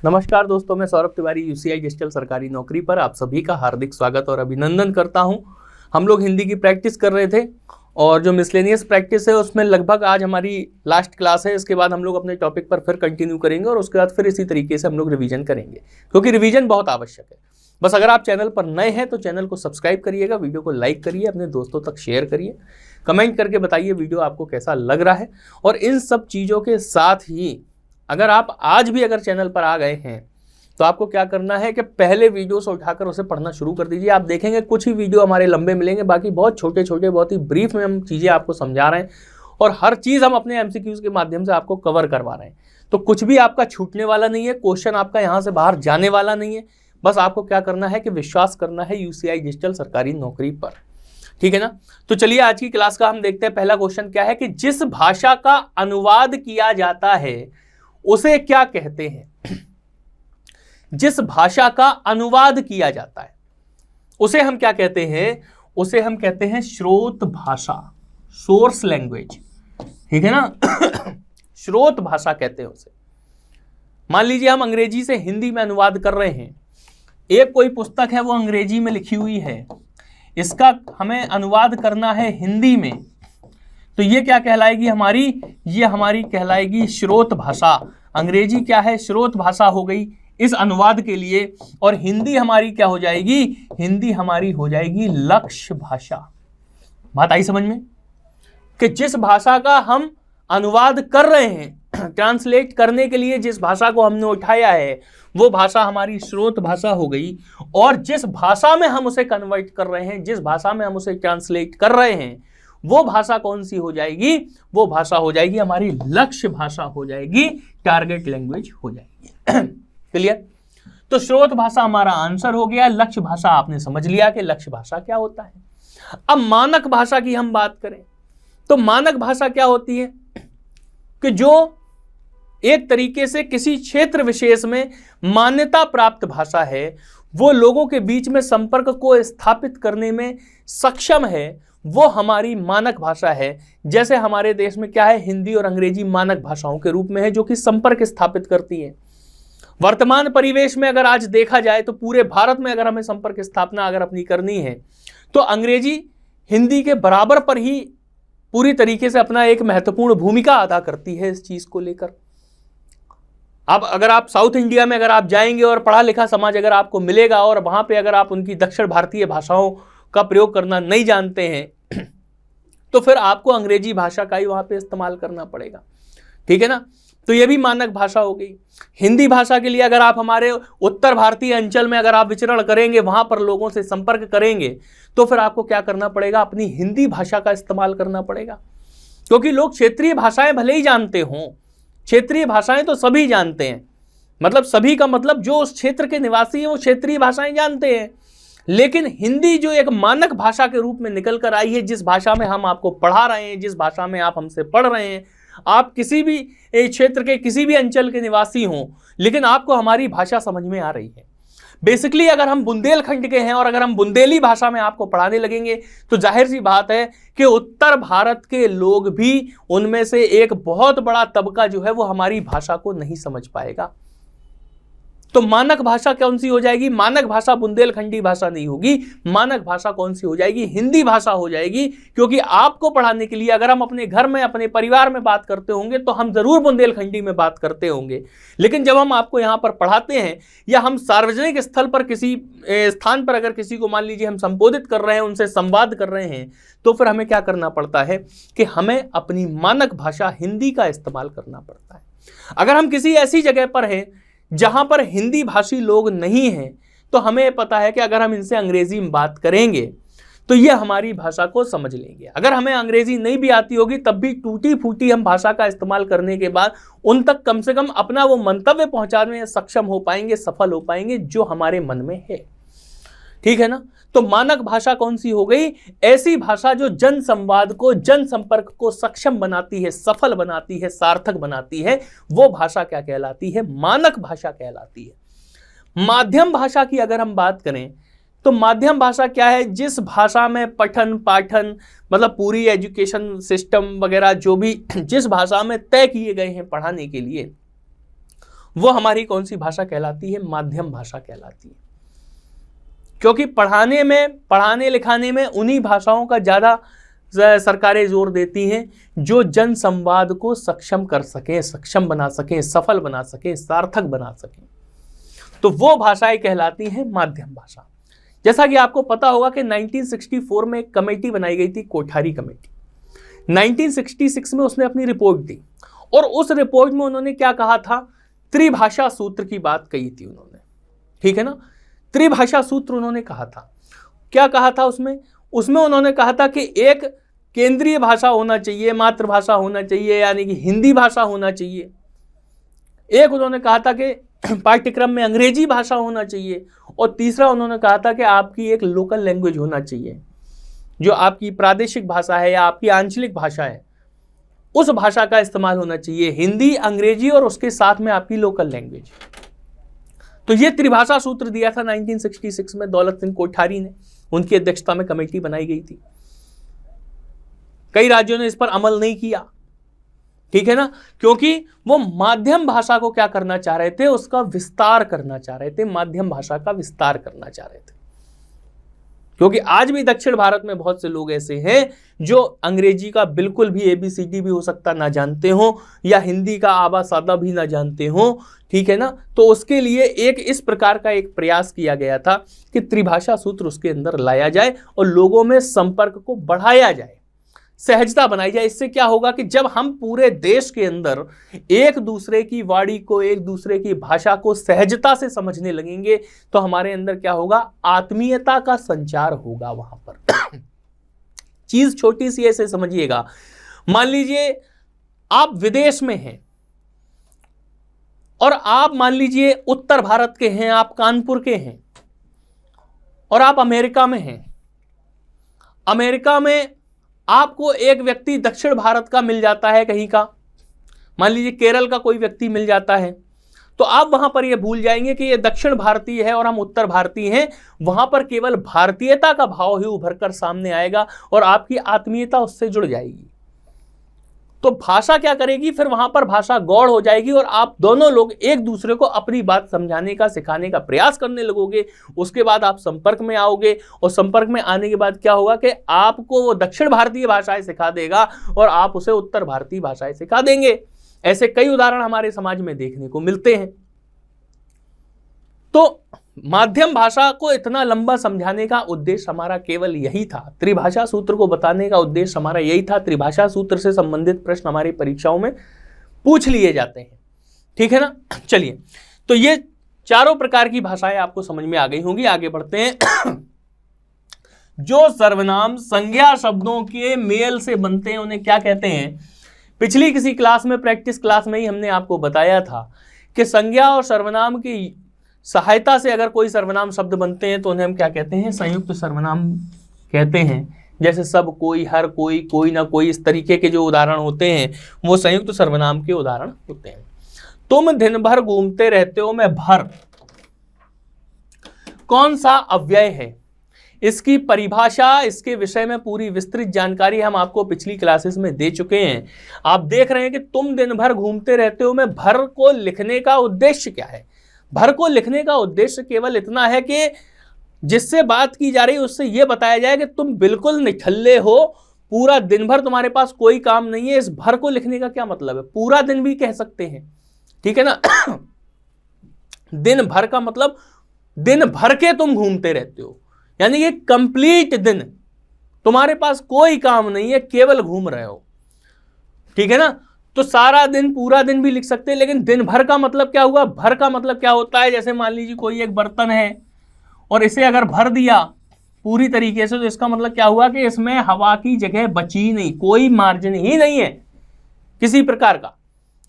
नमस्कार दोस्तों, मैं सौरभ तिवारी यूसीआई डिजिटल सरकारी नौकरी पर आप सभी का हार्दिक स्वागत और अभिनंदन करता हूं। हम लोग हिंदी की प्रैक्टिस कर रहे थे और जो मिसलेनियस प्रैक्टिस है उसमें लगभग आज हमारी लास्ट क्लास है। इसके बाद हम लोग अपने टॉपिक पर फिर कंटिन्यू करेंगे और उसके बाद फिर इसी तरीके से हम लोग रिवीजन करेंगे, क्योंकि रिवीजन बहुत आवश्यक है। बस अगर आप चैनल पर नए हैं तो चैनल को सब्सक्राइब करिएगा, वीडियो को लाइक करिए, अपने दोस्तों तक शेयर करिए, कमेंट करके बताइए वीडियो आपको कैसा लग रहा है। और इन सब चीज़ों के साथ ही अगर आप आज भी अगर चैनल पर आ गए हैं तो आपको क्या करना है कि पहले वीडियो से उठाकर उसे पढ़ना शुरू कर दीजिए। आप देखेंगे कुछ ही वीडियो हमारे लंबे मिलेंगे, बाकी बहुत छोटे छोटे बहुत ही ब्रीफ में हम चीज़ें आपको समझा रहे हैं और हर चीज़ हम अपने एमसीक्यूज के माध्यम से आपको कवर करवा रहे हैं। तो कुछ भी आपका छूटने वाला नहीं है, क्वेश्चन आपका यहाँ से बाहर जाने वाला नहीं है। बस आपको क्या करना है कि विश्वास करना है यूसीआई डिजिटल सरकारी नौकरी पर, ठीक है ना। तो चलिए आज की क्लास का हम देखते हैं। पहला क्वेश्चन क्या है कि जिस भाषा का अनुवाद किया जाता है उसे क्या कहते हैं। जिस भाषा का अनुवाद किया जाता है उसे हम क्या कहते हैं, उसे हम कहते हैं स्रोत भाषा, सोर्स लैंग्वेज, ठीक है ना। स्रोत भाषा कहते हैं उसे। मान लीजिए हम अंग्रेजी से हिंदी में अनुवाद कर रहे हैं, एक कोई पुस्तक है वो अंग्रेजी में लिखी हुई है, इसका हमें अनुवाद करना है हिंदी में, तो ये क्या कहलाएगी हमारी, ये हमारी कहलाएगी स्रोत भाषा। अंग्रेजी क्या है, स्रोत भाषा हो गई इस अनुवाद के लिए, और हिंदी हमारी क्या हो जाएगी, हिंदी हमारी हो जाएगी लक्ष्य भाषा। बात आई समझ में कि जिस भाषा का हम अनुवाद कर रहे हैं, ट्रांसलेट करने के लिए जिस भाषा को हमने उठाया है वो भाषा हमारी स्रोत भाषा हो गई, और जिस भाषा में हम उसे कन्वर्ट कर रहे हैं, जिस भाषा में हम उसे ट्रांसलेट कर रहे हैं, वो भाषा कौन सी हो जाएगी, वो भाषा हो जाएगी हमारी लक्ष्य भाषा हो जाएगी, टारगेट लैंग्वेज हो जाएगी। क्लियर। तो स्रोत भाषा हमारा आंसर हो गया। लक्ष्य भाषा आपने समझ लिया कि लक्ष्य भाषा क्या होता है। अब मानक भाषा की हम बात करें तो मानक भाषा क्या होती है कि जो एक तरीके से किसी क्षेत्र विशेष में मान्यता प्राप्त भाषा है, वो लोगों के बीच में संपर्क को स्थापित करने में सक्षम है, वो हमारी मानक भाषा है। जैसे हमारे देश में क्या है, हिंदी और अंग्रेजी मानक भाषाओं के रूप में है जो कि संपर्क स्थापित करती है। वर्तमान परिवेश में अगर आज देखा जाए तो पूरे भारत में अगर हमें संपर्क स्थापना अगर अपनी करनी है तो अंग्रेजी हिंदी के बराबर पर ही पूरी तरीके से अपना एक महत्वपूर्ण भूमिका अदा करती है इस चीज को लेकर। अब अगर आप साउथ इंडिया में अगर आप जाएंगे और पढ़ा लिखा समाज अगर आपको मिलेगा और वहां पे अगर आप उनकी दक्षिण भारतीय भाषाओं का प्रयोग करना नहीं जानते हैं तो फिर आपको अंग्रेजी भाषा का ही वहां पे इस्तेमाल करना पड़ेगा, ठीक है ना। तो ये भी मानक भाषा हो गई। हिंदी भाषा के लिए अगर आप हमारे उत्तर भारतीय अंचल में अगर आप विचरण करेंगे, वहां पर लोगों से संपर्क करेंगे, तो फिर आपको क्या करना पड़ेगा, अपनी हिंदी भाषा का इस्तेमाल करना पड़ेगा। क्योंकि लोग क्षेत्रीय भाषाएं भले ही जानते हों, क्षेत्रीय भाषाएं तो सभी जानते हैं, मतलब सभी का मतलब जो उस क्षेत्र के निवासी हैं वो क्षेत्रीय भाषाएं जानते हैं, लेकिन हिंदी जो एक मानक भाषा के रूप में निकल कर आई है, जिस भाषा में हम आपको पढ़ा रहे हैं, जिस भाषा में आप हमसे पढ़ रहे हैं, आप किसी भी क्षेत्र के किसी भी अंचल के निवासी हों, लेकिन आपको हमारी भाषा समझ में आ रही है। बेसिकली अगर हम बुंदेलखंड के हैं और अगर हम बुंदेली भाषा में आपको पढ़ाने लगेंगे तो जाहिर सी बात है कि उत्तर भारत के लोग भी, उनमें से एक बहुत बड़ा तबका जो है वो हमारी भाषा को नहीं समझ पाएगा। तो मानक भाषा कौन सी हो जाएगी, मानक भाषा बुंदेलखंडी भाषा नहीं होगी, मानक भाषा कौन सी हो जाएगी, हिंदी भाषा हो जाएगी। क्योंकि आपको पढ़ाने के लिए अगर हम अपने घर में अपने परिवार में बात करते होंगे तो हम जरूर बुंदेलखंडी में बात करते होंगे, लेकिन जब हम आपको यहाँ पर पढ़ाते हैं या हम सार्वजनिक स्थल पर किसी स्थान पर अगर किसी को मान लीजिए हम संबोधित कर रहे हैं, उनसे संवाद कर रहे हैं, तो फिर हमें क्या करना पड़ता है कि हमें अपनी मानक भाषा हिंदी का इस्तेमाल करना पड़ता है। अगर हम किसी ऐसी जगह पर हैं जहां पर हिंदी भाषी लोग नहीं हैं तो हमें पता है कि अगर हम इनसे अंग्रेजी में बात करेंगे तो ये हमारी भाषा को समझ लेंगे। अगर हमें अंग्रेजी नहीं भी आती होगी तब भी टूटी फूटी हम भाषा का इस्तेमाल करने के बाद उन तक कम से कम अपना वो मंतव्य पहुंचाने में सक्षम हो पाएंगे, सफल हो पाएंगे जो हमारे मन में है, ठीक है ना। तो मानक भाषा कौन सी हो गई, ऐसी भाषा जो जन संवाद को, जन संपर्क को सक्षम बनाती है, सफल बनाती है, सार्थक बनाती है, वो भाषा क्या कहलाती है, मानक भाषा कहलाती है। माध्यम भाषा की अगर हम बात करें तो माध्यम भाषा क्या है, जिस भाषा में पठन पाठन मतलब पूरी एजुकेशन सिस्टम वगैरह जो भी जिस भाषा में तय किए गए हैं पढ़ाने के लिए, वो हमारी कौन सी भाषा कहलाती है? माध्यम भाषा कहलाती है। क्योंकि पढ़ाने लिखाने में उन्हीं भाषाओं का ज़्यादा सरकारें जोर देती हैं जो जन संवाद को सक्षम कर सकें, सक्षम बना सकें, सफल बना सकें, सार्थक बना सकें। तो वो भाषाएं कहलाती हैं माध्यम भाषा। जैसा कि आपको पता होगा कि 1964 में एक कमेटी बनाई गई थी, कोठारी कमेटी। 1966 में उसने अपनी रिपोर्ट दी और उस रिपोर्ट में उन्होंने क्या कहा था? त्रिभाषा सूत्र की बात कही थी उन्होंने, ठीक है ना। त्रिभाषा सूत्र उन्होंने कहा था। क्या कहा था उसमें उन्होंने कहा था कि एक केंद्रीय भाषा होना चाहिए, मातृभाषा होना चाहिए, यानी कि हिंदी भाषा होना चाहिए। एक उन्होंने कहा था कि पाठ्यक्रम में अंग्रेजी भाषा होना चाहिए, और तीसरा उन्होंने कहा था कि आपकी एक लोकल लैंग्वेज होना चाहिए, जो आपकी प्रादेशिक भाषा है या आपकी आंचलिक भाषा है, उस भाषा का इस्तेमाल होना चाहिए, हिंदी, अंग्रेजी और उसके साथ में आपकी लोकल लैंग्वेज। तो ये त्रिभाषा सूत्र दिया था 1966 में दौलत सिंह कोठारी ने, उनकी अध्यक्षता में कमेटी बनाई गई थी। कई राज्यों ने इस पर अमल नहीं किया, ठीक है ना, क्योंकि वो माध्यम भाषा को क्या करना चाह रहे थे? उसका विस्तार करना चाह रहे थे, माध्यम भाषा का विस्तार करना चाह रहे थे। क्योंकि आज भी दक्षिण भारत में बहुत से लोग ऐसे हैं जो अंग्रेजी का बिल्कुल भी ABCD भी हो सकता ना जानते हो, या हिंदी का आबा सादा भी ना जानते हो, ठीक है ना। तो उसके लिए एक इस प्रकार का एक प्रयास किया गया था कि त्रिभाषा सूत्र उसके अंदर लाया जाए और लोगों में संपर्क को बढ़ाया जाए, सहजता बनाई जाए। इससे क्या होगा कि जब हम पूरे देश के अंदर एक दूसरे की वाणी को, एक दूसरे की भाषा को सहजता से समझने लगेंगे, तो हमारे अंदर क्या होगा? आत्मीयता का संचार होगा वहां पर। चीज छोटी सी ऐसे समझिएगा, मान लीजिए आप विदेश में हैं और आप मान लीजिए उत्तर भारत के हैं, आप कानपुर के हैं, और आप अमेरिका में हैं। अमेरिका में आपको एक व्यक्ति दक्षिण भारत का मिल जाता है, कहीं का, मान लीजिए केरल का कोई व्यक्ति मिल जाता है, तो आप वहां पर यह भूल जाएंगे कि ये दक्षिण भारतीय है और हम उत्तर भारतीय हैं। वहां पर केवल भारतीयता का भाव ही उभर कर सामने आएगा और आपकी आत्मीयता उससे जुड़ जाएगी। तो भाषा क्या करेगी? फिर वहां पर भाषा गौड़ हो जाएगी और आप दोनों लोग एक दूसरे को अपनी बात समझाने का, सिखाने का प्रयास करने लगोगे। उसके बाद आप संपर्क में आओगे और संपर्क में आने के बाद क्या होगा कि आपको वो दक्षिण भारतीय भाषाएं सिखा देगा और आप उसे उत्तर भारतीय भाषाएं सिखा देंगे। ऐसे कई उदाहरण हमारे समाज में देखने को मिलते हैं। तो माध्यम भाषा को इतना लंबा समझाने का उद्देश्य हमारा केवल यही था, त्रिभाषा सूत्र को बताने का उद्देश्य हमारा यही था। त्रिभाषा सूत्र से संबंधित प्रश्न हमारी परीक्षाओं में पूछ लिए जाते हैं, ठीक है ना। चलिए, तो ये चारों प्रकार की भाषाएं आपको समझ में आ गई होंगी। आगे बढ़ते हैं। जो सर्वनाम संज्ञा शब्दों के मेल से बनते हैं उन्हें क्या कहते हैं? पिछली किसी क्लास में, प्रैक्टिस क्लास में ही हमने आपको बताया था कि संज्ञा और सर्वनाम की सहायता से अगर कोई सर्वनाम शब्द बनते हैं तो उन्हें हम क्या कहते हैं? संयुक्त सर्वनाम कहते हैं। जैसे सब, कोई, हर कोई, कोई ना कोई, इस तरीके के जो उदाहरण होते हैं वो संयुक्त सर्वनाम के उदाहरण होते हैं। तुम दिन भर घूमते रहते हो में भर कौन सा अव्यय है? इसकी परिभाषा, इसके विषय में पूरी विस्तृत जानकारी हम आपको पिछली क्लासेस में दे चुके हैं। आप देख रहे हैं कि तुम दिन भर घूमते रहते हो में भर को लिखने का उद्देश्य क्या है? भर को लिखने का उद्देश्य केवल इतना है कि जिससे बात की जा रही है उससे यह बताया जाए कि तुम बिल्कुल निठल्ले हो, पूरा दिन भर तुम्हारे पास कोई काम नहीं है। इस भर को लिखने का क्या मतलब है? पूरा दिन भी कह सकते हैं, ठीक है ना। दिन भर का मतलब दिन भर के तुम घूमते रहते हो, यानी कि कंप्लीट दिन तुम्हारे पास कोई काम नहीं है, केवल घूम रहे हो, ठीक है ना। तो सारा दिन, पूरा दिन भी लिख सकते हैं, लेकिन दिन भर का मतलब क्या हुआ? भर का मतलब क्या होता है? जैसे मान लीजिए कोई एक बर्तन है और इसे अगर भर दिया पूरी तरीके से, तो इसका मतलब क्या हुआ कि इसमें हवा की जगह बची नहीं, कोई मार्जिन ही नहीं है किसी प्रकार का।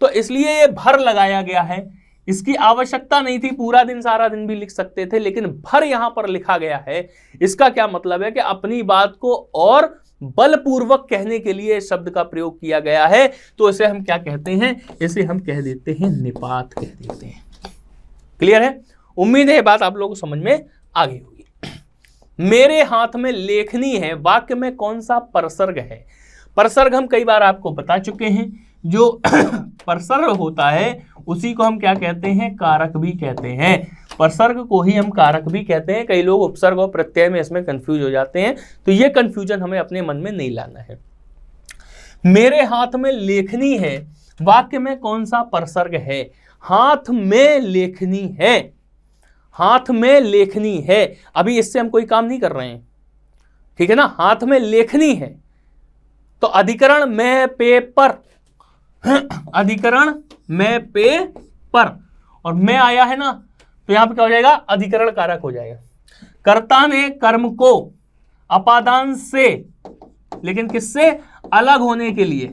तो इसलिए ये भर लगाया गया है। इसकी आवश्यकता नहीं थी, पूरा दिन, सारा दिन भी लिख सकते थे, लेकिन भर यहां पर लिखा गया है। इसका क्या मतलब है कि अपनी बात को और बलपूर्वक कहने के लिए शब्द का प्रयोग किया गया है। तो इसे हम क्या कहते हैं? इसे हम कह देते हैं निपात, कह देते हैं। क्लियर है? उम्मीद है ये बात आप लोगों को समझ में आ गई होगी। मेरे हाथ में लेखनी है, वाक्य में कौन सा परसर्ग है? परसर्ग हम कई बार आपको बता चुके हैं। जो परसर्ग होता है उसी को हम क्या कहते हैं, कारक भी कहते हैं। प्रसर्ग को ही हम कारक भी कहते हैं। कई लोग उपसर्ग और प्रत्यय में इसमें कंफ्यूज हो जाते हैं, तो ये कंफ्यूजन हमें अपने मन में नहीं लाना है। मेरे हाथ में लेखनी है, वाक्य में कौन सा प्रसर्ग है? हाथ में लेखनी है, हाथ में लेखनी है। अभी इससे हम कोई काम नहीं कर रहे हैं, ठीक है ना। हाथ में लेखनी है तो अधिकरण में पेपर, अधिकरण में पेपर, और मैं आया है ना, तो यहां पे क्या हो जाएगा, अधिकरण कारक हो जाएगा। कर्ता ने कर्म को अपादान से, लेकिन किससे, अलग होने के लिए,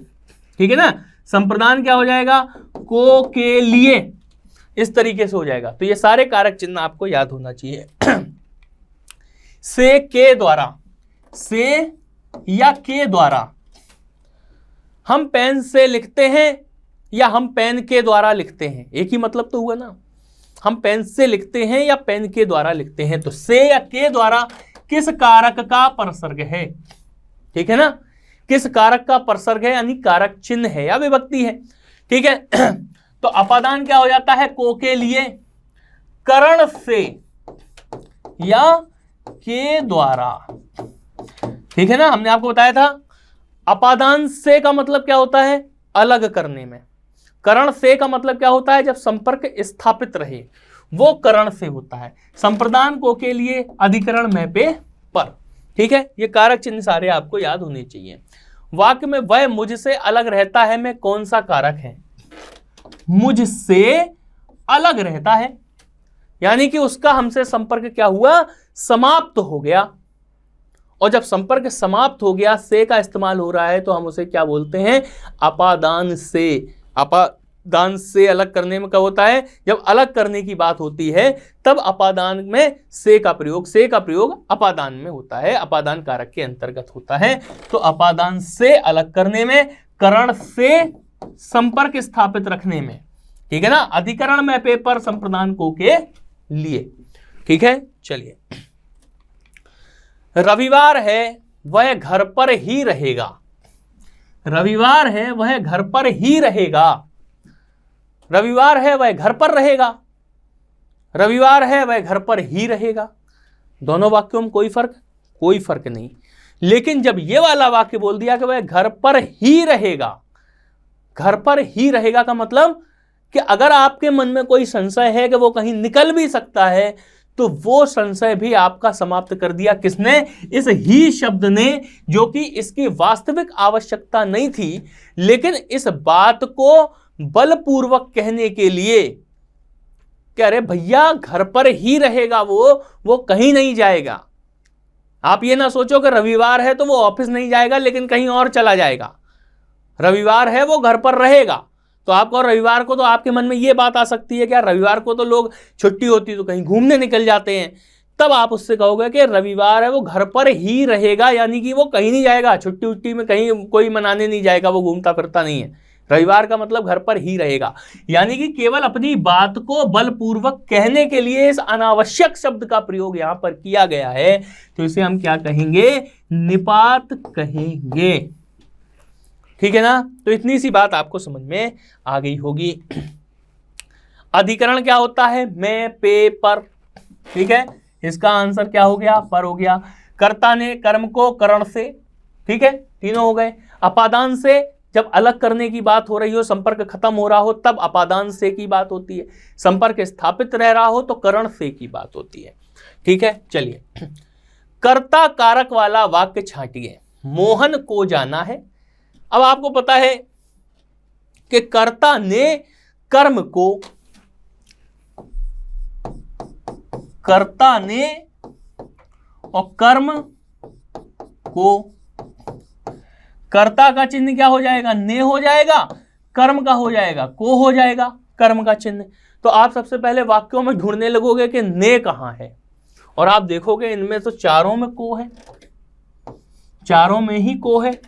ठीक है ना। संप्रदान क्या हो जाएगा, को के लिए, इस तरीके से हो जाएगा। तो ये सारे कारक चिन्ह आपको याद होना चाहिए। से, के द्वारा, से या के द्वारा हम पेन से लिखते हैं या हम पेन के द्वारा लिखते हैं, एक ही मतलब तो हुआ ना। हम पेन से लिखते हैं या पेन के द्वारा लिखते हैं, तो से या के द्वारा किस कारक का प्रसर्ग है, ठीक है ना। किस कारक का प्रसर्ग है, यानी कारक चिन्ह है या विभक्ति है, ठीक है। तो अपादान क्या हो जाता है, को के लिए, करण से या के द्वारा, ठीक है ना। हमने आपको बताया था अपादान से का मतलब क्या होता है, अलग करने में। करण से का मतलब क्या होता है, जब संपर्क स्थापित रहे, वो करण से होता है। संप्रदान को के लिए, अधिकरण में पे पर, ठीक है। ये कारक चिन्ह सारे आपको याद होने चाहिए। वाक्य में वह मुझसे अलग रहता है में कौन सा कारक है, मुझसे अलग रहता है, यानी कि उसका हमसे संपर्क क्या हुआ, समाप्त हो गया। और जब संपर्क समाप्त हो गया, से का इस्तेमाल हो रहा है, तो हम उसे क्या बोलते हैं, अपादान से। अपादान से अलग करने में क्या होता है, जब अलग करने की बात होती है तब अपादान में से का प्रयोग, से का प्रयोग अपादान में होता है, अपादान कारक के अंतर्गत होता है। तो अपादान से अलग करने में, करण से संपर्क स्थापित रखने में, ठीक है ना। अधिकरण में पेपर, संप्रदान को के लिए, ठीक है। चलिए, रविवार है वह घर पर ही रहेगा, रविवार है वह घर पर ही रहेगा, रविवार है वह घर पर रहेगा, रविवार है वह घर पर ही रहेगा। दोनों वाक्यों में कोई फर्क नहीं। लेकिन जब ये वाला वाक्य बोल दिया कि वह घर पर ही रहेगा, घर पर ही रहेगा का मतलब कि अगर आपके मन में कोई संशय है कि वो कहीं निकल भी सकता है, तो वो संशय भी आपका समाप्त कर दिया किसने, इस ही शब्द ने, जो कि इसकी वास्तविक आवश्यकता नहीं थी, लेकिन इस बात को बलपूर्वक कहने के लिए कि अरे भैया घर पर ही रहेगा, वो कहीं नहीं जाएगा। आप ये ना सोचो कि रविवार है तो वो ऑफिस नहीं जाएगा लेकिन कहीं और चला जाएगा, रविवार है वो घर पर रहेगा। तो आपको रविवार को तो आपके मन में ये बात आ सकती है कि यार रविवार को तो लोग छुट्टी होती है तो कहीं घूमने निकल जाते हैं, तब आप उससे कहोगे कि रविवार है वो घर पर ही रहेगा, यानी कि वो कहीं नहीं जाएगा, छुट्टी उट्टी में कहीं कोई मनाने नहीं जाएगा, वो घूमता फिरता नहीं है। रविवार का मतलब घर पर ही रहेगा, यानी कि केवल अपनी बात को बलपूर्वक कहने के लिए इस अनावश्यक शब्द का प्रयोग यहां पर किया गया है, तो इसे हम क्या कहेंगे, निपात कहेंगे, ठीक है ना। तो इतनी सी बात आपको समझ में आ गई होगी। अधिकरण क्या होता है, मैं पे पर, ठीक है। इसका आंसर क्या हो गया, पर हो गया। कर्ता ने कर्म को करण से, ठीक है, तीनों हो गए। अपादान से, जब अलग करने की बात हो रही हो, संपर्क खत्म हो रहा हो, तब अपादान से की बात होती है। संपर्क स्थापित रह रहा हो तो करण से की बात होती है, ठीक है। चलिए, कर्ता कारक वाला वाक्य छांटिए। मोहन को जाना है। अब आपको पता है कि कर्ता ने कर्म को, कर्ता ने और कर्म को, कर्ता का चिन्ह क्या हो जाएगा, ने हो जाएगा, कर्म का हो जाएगा, को हो जाएगा, कर्म का चिन्ह। तो आप सबसे पहले वाक्यों में ढूंढने लगोगे कि ने कहां है, और आप देखोगे इनमें तो चारों में को है, चारों में ही को है,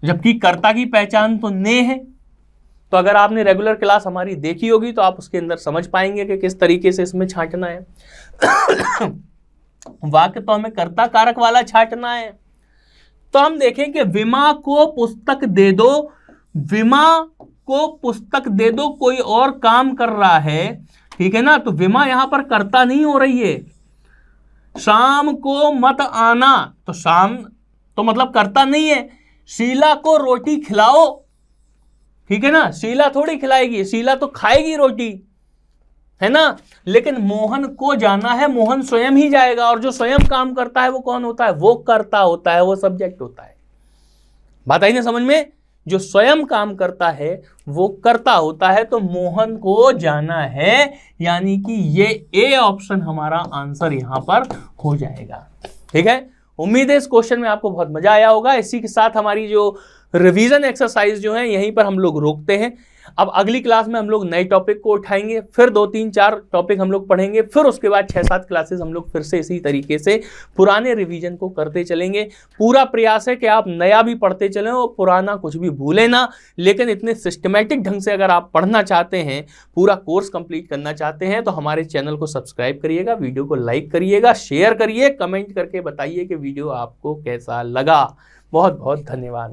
जबकि कर्ता की पहचान तो ने है। तो अगर आपने रेगुलर क्लास हमारी देखी होगी तो आप उसके अंदर समझ पाएंगे कि किस तरीके से इसमें छांटना है। वाक्य तो हमें कर्ता कारक वाला छांटना है। तो हम देखें कि विमा को पुस्तक दे दो, विमा को पुस्तक दे दो, कोई और काम कर रहा है, ठीक है ना, तो विमा यहां पर कर्ता नहीं हो रही है। शाम को मत आना, तो शाम तो मतलब कर्ता नहीं है। शीला को रोटी खिलाओ, ठीक है ना, शीला थोड़ी खिलाएगी, शीला तो खाएगी रोटी, है ना, लेकिन मोहन को जाना है, मोहन स्वयं ही जाएगा। और जो स्वयं काम करता है वो कौन होता है? वो कर्ता होता है, वो सब्जेक्ट होता है। बात आई ना समझ में? जो स्वयं काम करता है वो कर्ता होता है, तो मोहन को जाना है, यानी कि ये ए ऑप्शन हमारा आंसर यहां पर हो जाएगा। ठीक है, उम्मीद है इस क्वेश्चन में आपको बहुत मजा आया होगा। इसी के साथ हमारी जो रिवीजन एक्सरसाइज जो है यहीं पर हम लोग रोकते हैं। अब अगली क्लास में हम लोग नए टॉपिक को उठाएंगे, फिर 2-3-4 टॉपिक हम लोग पढ़ेंगे, फिर उसके बाद 6-7 क्लासेस हम लोग फिर से इसी तरीके से पुराने रिवीजन को करते चलेंगे। पूरा प्रयास है कि आप नया भी पढ़ते चलें और पुराना कुछ भी भूलें ना, लेकिन इतने सिस्टमेटिक ढंग से अगर आप पढ़ना चाहते हैं, पूरा कोर्स कंप्लीट करना चाहते हैं, तो हमारे चैनल को सब्सक्राइब करिएगा, वीडियो को लाइक करिएगा, शेयर करिए, कमेंट करके बताइए कि वीडियो आपको कैसा लगा। बहुत बहुत धन्यवाद।